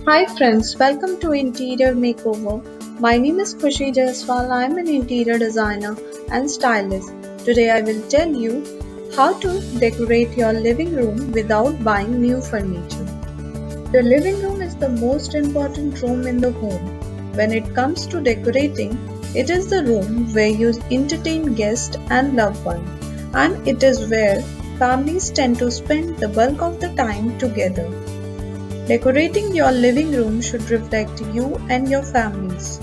Hi friends, welcome to Interior Makeover. My name is Khushi Jaiswal. I am an interior designer and stylist. Today I will tell you how to decorate your living room without buying new furniture. The living room is the most important room in the home. When it comes to decorating, it is the room where you entertain guests and loved ones, and it is where families tend to spend the bulk of the time together. Decorating your living room should reflect you and your families.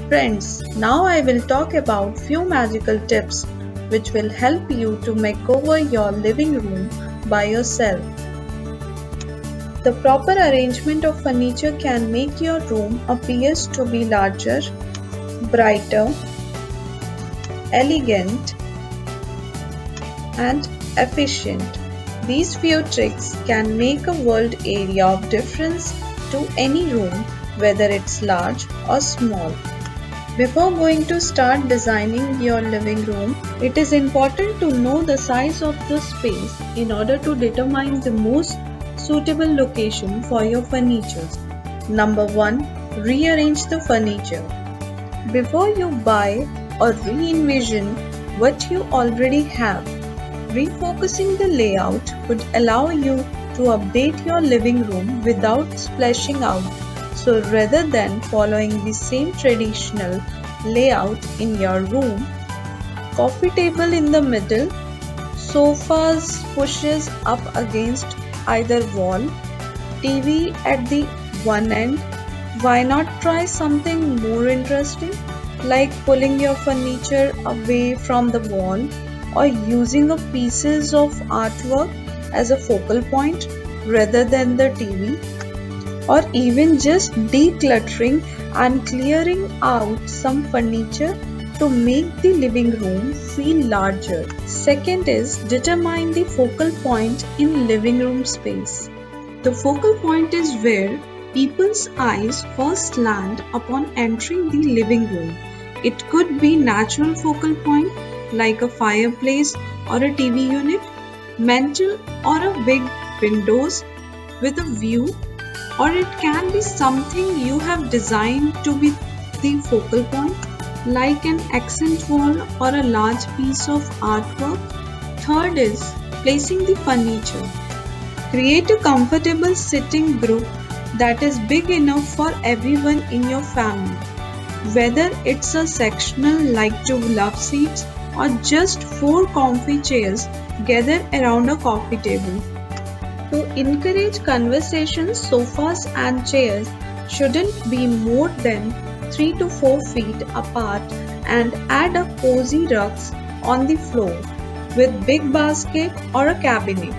Friends, now I will talk about few magical tips which will help you to make over your living room by yourself. The proper arrangement of furniture can make your room appear to be larger, brighter, elegant, and efficient. These few tricks can make a world area of difference to any room, whether it's large or small. Before going to start designing your living room, it is important to know the size of the space in order to determine the most suitable location for your furniture. Number 1. Rearrange the furniture. Before you buy or re-envision what you already have, refocusing the layout would allow you to update your living room without splashing out. So rather than following the same traditional layout in your room, coffee table in the middle, sofas pushes up against either wall, TV at the one end, why not try something more interesting like pulling your furniture away from the wall or using of pieces of artwork as a focal point rather than the TV, or even just decluttering and clearing out some furniture to make the living room feel larger. Second is determine the focal point in living room space. The focal point is where people's eyes first land upon entering the living room. It could be natural focal point like a fireplace or a TV unit, mantel or a big windows with a view, or it can be something you have designed to be the focal point like an accent wall or a large piece of artwork. Third is placing the furniture. Create a comfortable sitting group that is big enough for everyone in your family, whether it's a sectional like 2 love seats or just 4 comfy chairs gathered around a coffee table. To encourage conversations, sofas and chairs shouldn't be more than 3 to 4 feet apart, and add a cozy rugs on the floor with big basket or a cabinet.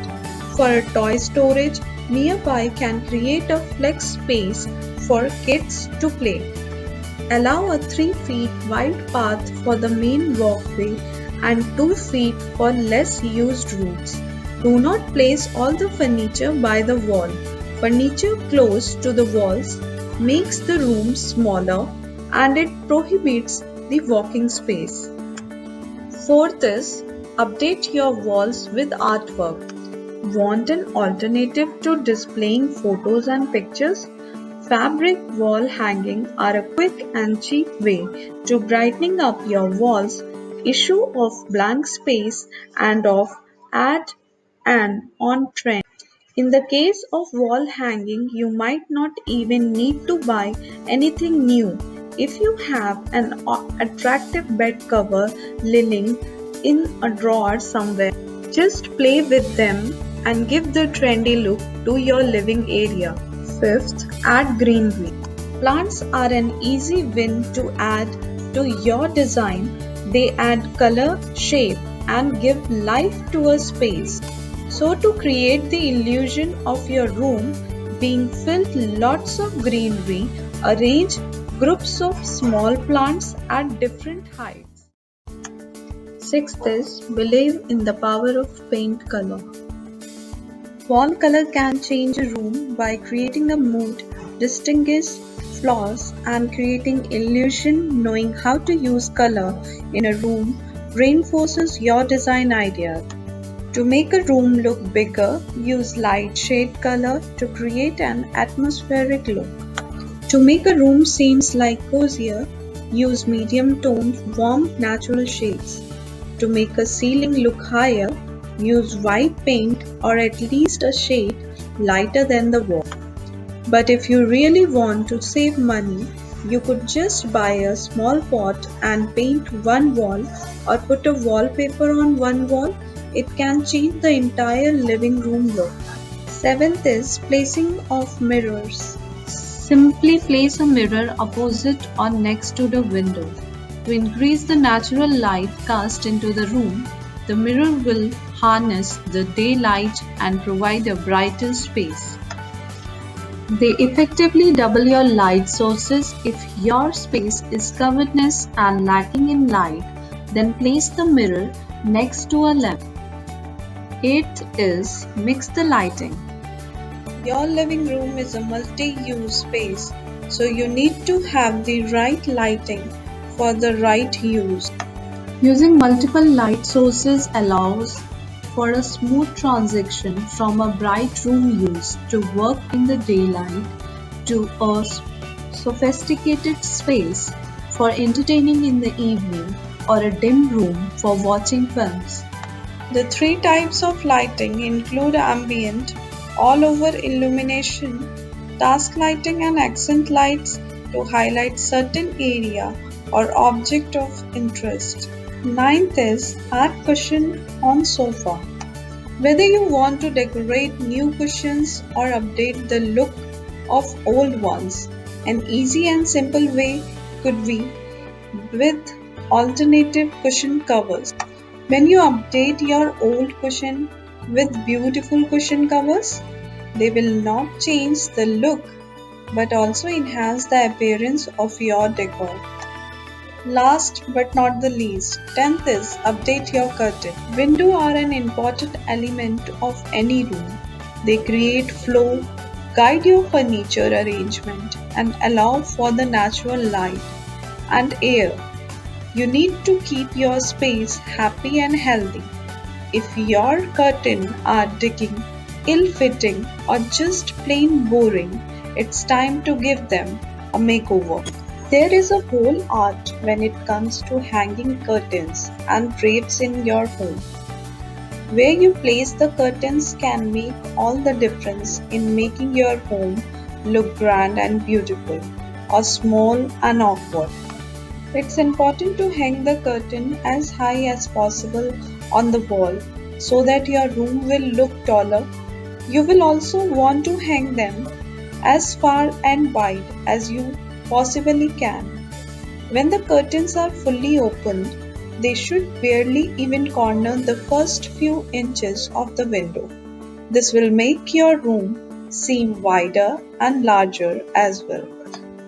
For a toy storage, nearby can create a flex space for kids to play. Allow a 3 feet wide path for the main walkway and 2 feet for less used routes. Do not place all the furniture by the wall. Furniture close to the walls makes the room smaller and it prohibits the walking space. Fourth is update your walls with artwork. Want an alternative to displaying photos and pictures? Fabric wall hanging are a quick and cheap way to brightening up your walls. Issue of blank space and of add and on trend. In the case of wall hanging, you might not even need to buy anything new. If you have an attractive bed cover lying in a drawer somewhere, just play with them and give the trendy look to your living area. Fifth, add greenery. Plants are an easy win to add to your design. They add color, shape, and give life to a space. So to create the illusion of your room being filled lots of greenery, arrange groups of small plants at different heights. Sixth is believe in the power of paint color. Wall color can change a room by creating a mood, distinguish flaws, and creating illusion. Knowing how to use color in a room reinforces your design idea. To make a room look bigger, use light shade color to create an atmospheric look. To make a room seems like cozier, use medium toned, warm, natural shades. To make a ceiling look higher, use white paint or at least a shade lighter than the wall. But if you really want to save money, you could just buy a small pot and paint one wall or put a wallpaper on one wall. It can change the entire living room look. Seventh is placing of mirrors. Simply place a mirror opposite or next to the window. To increase the natural light cast into the room, the mirror will harness the daylight and provide a brighter space. They effectively double your light sources. If your space is cavernous and lacking in light, then place the mirror next to a lamp. Eighth is mix the lighting. Your living room is a multi-use space, so you need to have the right lighting for the right use. Using multiple light sources allows for a smooth transition from a bright room use to work in the daylight to a sophisticated space for entertaining in the evening or a dim room for watching films. The three types of lighting include ambient, all-over illumination, task lighting and accent lights to highlight certain area or object of interest. Ninth is add cushion on sofa. Whether you want to decorate new cushions or update the look of old ones, an easy and simple way could be with alternative cushion covers. When you update your old cushion with beautiful cushion covers, they will not change the look but also enhance the appearance of your decor. Last but not the least, 10th is update your curtain. Windows are an important element of any room. They create flow, guide your furniture arrangement, and allow for the natural light and air. You need to keep your space happy and healthy. If your curtains are digging, ill-fitting, or just plain boring, it's time to give them a makeover. There is a whole art when it comes to hanging curtains and drapes in your home. Where you place the curtains can make all the difference in making your home look grand and beautiful, or small and awkward. It's important to hang the curtain as high as possible on the wall so that your room will look taller. You will also want to hang them as far and wide as you possibly can. When the curtains are fully opened, they should barely even corner the first few inches of the window. This will make your room seem wider and larger as well.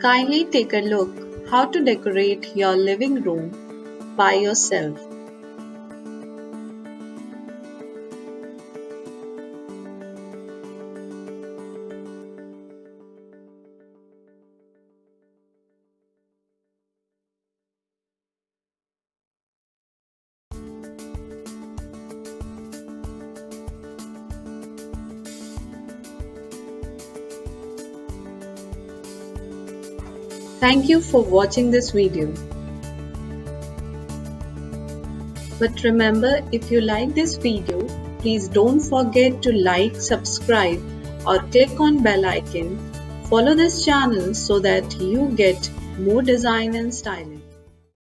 Kindly take a look how to decorate your living room by yourself. Thank you for watching this video. But remember, if you like this video, please don't forget to like, subscribe or click on bell icon. Follow this channel so that you get more design and styling.